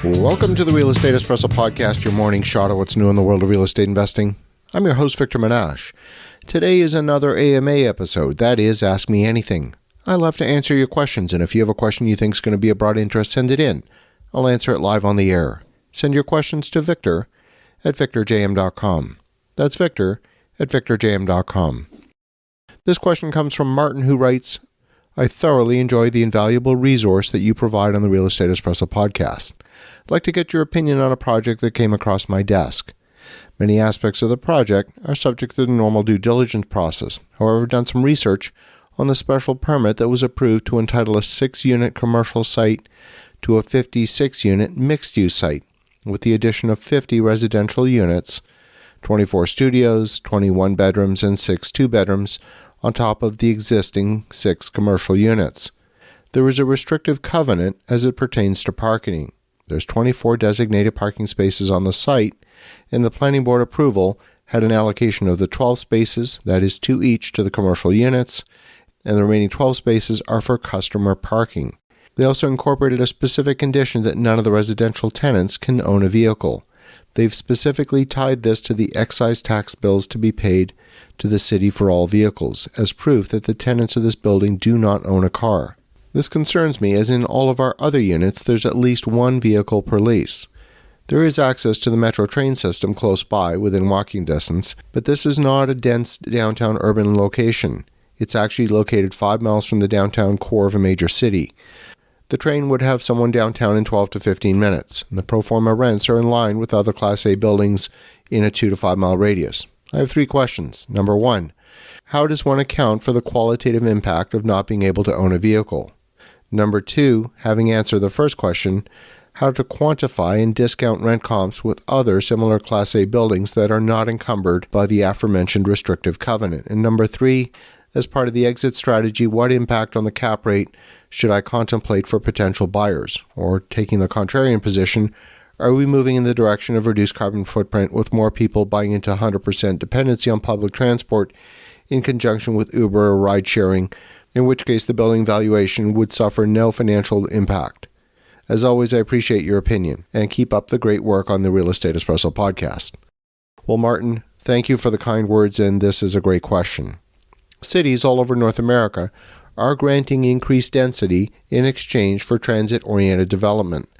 Welcome to the Real Estate Espresso Podcast, your morning shot of what's new in the world of real estate investing. I'm your host, Victor Menashe. Today is another AMA episode, that is, Ask Me Anything. I love to answer your questions, and if you have a question you think is going to be of broad interest, send it in. I'll answer it live on the air. Send your questions to Victor at victorjm.com. That's Victor at victorjm.com. This question comes from Martin, who writes, I thoroughly enjoy the invaluable resource that you provide on the Real Estate Espresso podcast. I'd like to get your opinion on a project that came across my desk. Many aspects of the project are subject to the normal due diligence process. However, I've done some research on the special permit that was approved to entitle a 6-unit commercial site to a 56-unit mixed-use site, with the addition of 50 residential units, 24 studios, 21 bedrooms, and 6 two-bedrooms, on top of the existing 6 commercial units. There is a restrictive covenant as it pertains to parking. There's 24 designated parking spaces on the site, and the planning board approval had an allocation of the 12 spaces, that is 2 each to the commercial units, and the remaining 12 spaces are for customer parking. They also incorporated a specific condition that none of the residential tenants can own a vehicle. They've specifically tied this to the excise tax bills to be paid to the city for all vehicles, as proof that the tenants of this building do not own a car. This concerns me, as in all of our other units, there's at least 1 vehicle per lease. There is access to the metro train system close by, within walking distance, but this is not a dense downtown urban location. It's actually located 5 miles from the downtown core of a major city. The train would have someone downtown in 12 to 15 minutes, and the proforma rents are in line with other Class A buildings in a 2 to 5 mile radius. I have 3 questions. Number 1, how does one account for the qualitative impact of not being able to own a vehicle? Number 2, having answered the first question, how to quantify and discount rent comps with other similar Class A buildings that are not encumbered by the aforementioned restrictive covenant. And number 3, as part of the exit strategy, what impact on the cap rate should I contemplate for potential buyers? Or taking the contrarian position, are we moving in the direction of reduced carbon footprint with more people buying into 100% dependency on public transport in conjunction with Uber or ride sharing, in which case the building valuation would suffer no financial impact? As always, I appreciate your opinion, and keep up the great work on the Real Estate Espresso podcast. Well, Martin, thank you for the kind words, and this is a great question. Cities all over North America are granting increased density in exchange for transit-oriented development.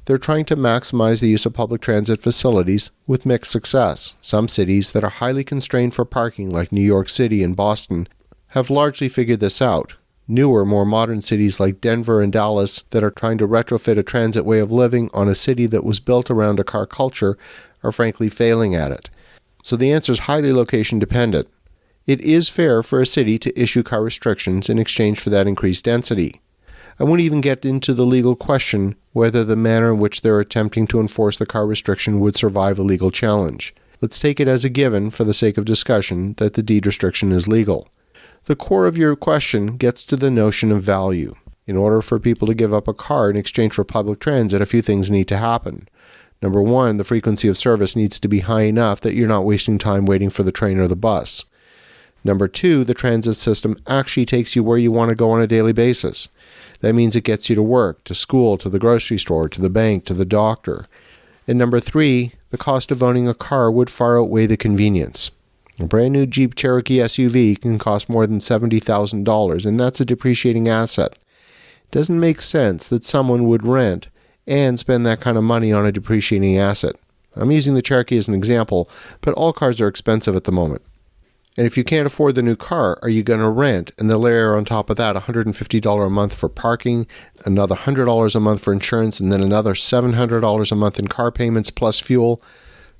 They're trying to maximize the use of public transit facilities with mixed success. Some cities that are highly constrained for parking, like New York City and Boston, have largely figured this out. Newer, more modern cities like Denver and Dallas that are trying to retrofit a transit way of living on a city that was built around a car culture are frankly failing at it. So the answer is highly location dependent. It is fair for a city to issue car restrictions in exchange for that increased density. I won't even get into the legal question whether the manner in which they're attempting to enforce the car restriction would survive a legal challenge. Let's take it as a given, for the sake of discussion, that the deed restriction is legal. The core of your question gets to the notion of value. In order for people to give up a car in exchange for public transit, a few things need to happen. Number 1, the frequency of service needs to be high enough that you're not wasting time waiting for the train or the bus. Number 2, the transit system actually takes you where you want to go on a daily basis. That means it gets you to work, to school, to the grocery store, to the bank, to the doctor. And number 3, the cost of owning a car would far outweigh the convenience. A brand new Jeep Cherokee SUV can cost more than $70,000, and that's a depreciating asset. It doesn't make sense that someone would rent and spend that kind of money on a depreciating asset. I'm using the Cherokee as an example, but all cars are expensive at the moment. And if you can't afford the new car, are you going to rent and then layer on top of that $150 a month for parking, another $100 a month for insurance, and then another $700 a month in car payments plus fuel?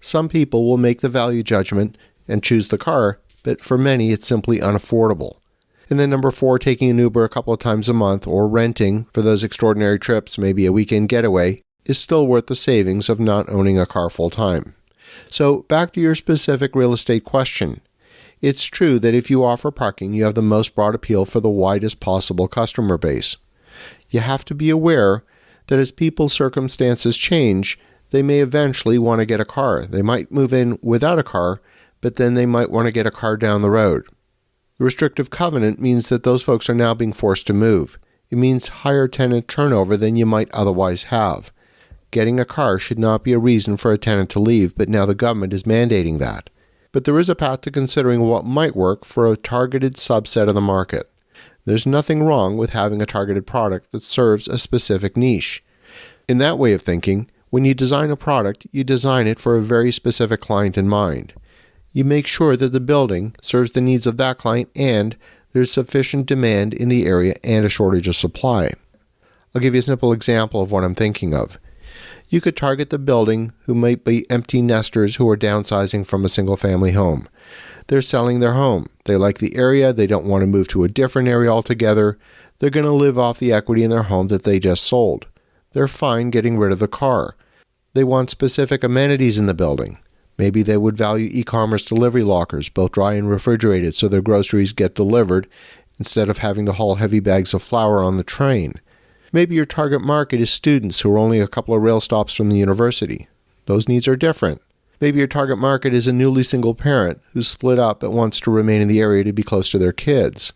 Some people will make the value judgment and choose the car, but for many it's simply unaffordable. And then number 4, taking an Uber a couple of times a month or renting for those extraordinary trips, maybe a weekend getaway, is still worth the savings of not owning a car full time. So back to your specific real estate question. It's true that if you offer parking, you have the most broad appeal for the widest possible customer base. You have to be aware that as people's circumstances change, they may eventually want to get a car. They might move in without a car, but then they might want to get a car down the road. The restrictive covenant means that those folks are now being forced to move. It means higher tenant turnover than you might otherwise have. Getting a car should not be a reason for a tenant to leave, but now the government is mandating that. But there is a path to considering what might work for a targeted subset of the market. There's nothing wrong with having a targeted product that serves a specific niche. In that way of thinking, when you design a product, you design it for a very specific client in mind. You make sure that the building serves the needs of that client and there's sufficient demand in the area and a shortage of supply. I'll give you a simple example of what I'm thinking of. You could target the building who might be empty nesters who are downsizing from a single-family home. They're selling their home. They like the area. They don't want to move to a different area altogether. They're going to live off the equity in their home that they just sold. They're fine getting rid of the car. They want specific amenities in the building. Maybe they would value e-commerce delivery lockers, both dry and refrigerated, so their groceries get delivered instead of having to haul heavy bags of flour on the train. Maybe your target market is students who are only a couple of rail stops from the university. Those needs are different. Maybe your target market is a newly single parent who's split up but wants to remain in the area to be close to their kids.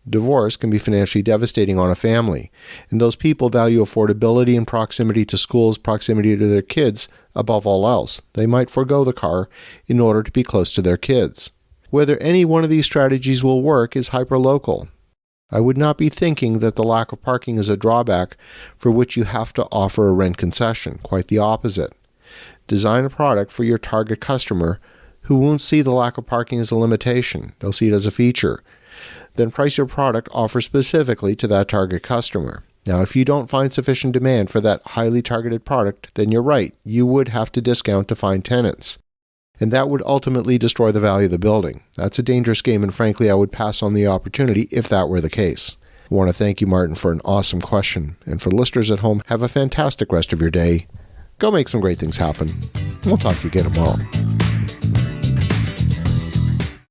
Divorce can be financially devastating on a family, and those people value affordability and proximity to schools, proximity to their kids above all else. They might forego the car in order to be close to their kids. Whether any one of these strategies will work is hyperlocal. I would not be thinking that the lack of parking is a drawback for which you have to offer a rent concession. Quite the opposite. Design a product for your target customer who won't see the lack of parking as a limitation. They'll see it as a feature. Then price your product offer specifically to that target customer. Now, if you don't find sufficient demand for that highly targeted product, then you're right. You would have to discount to find tenants. And that would ultimately destroy the value of the building. That's a dangerous game, and frankly, I would pass on the opportunity if that were the case. I want to thank you, Martin, for an awesome question. And for listeners at home, have a fantastic rest of your day. Go make some great things happen. We'll talk to you again tomorrow.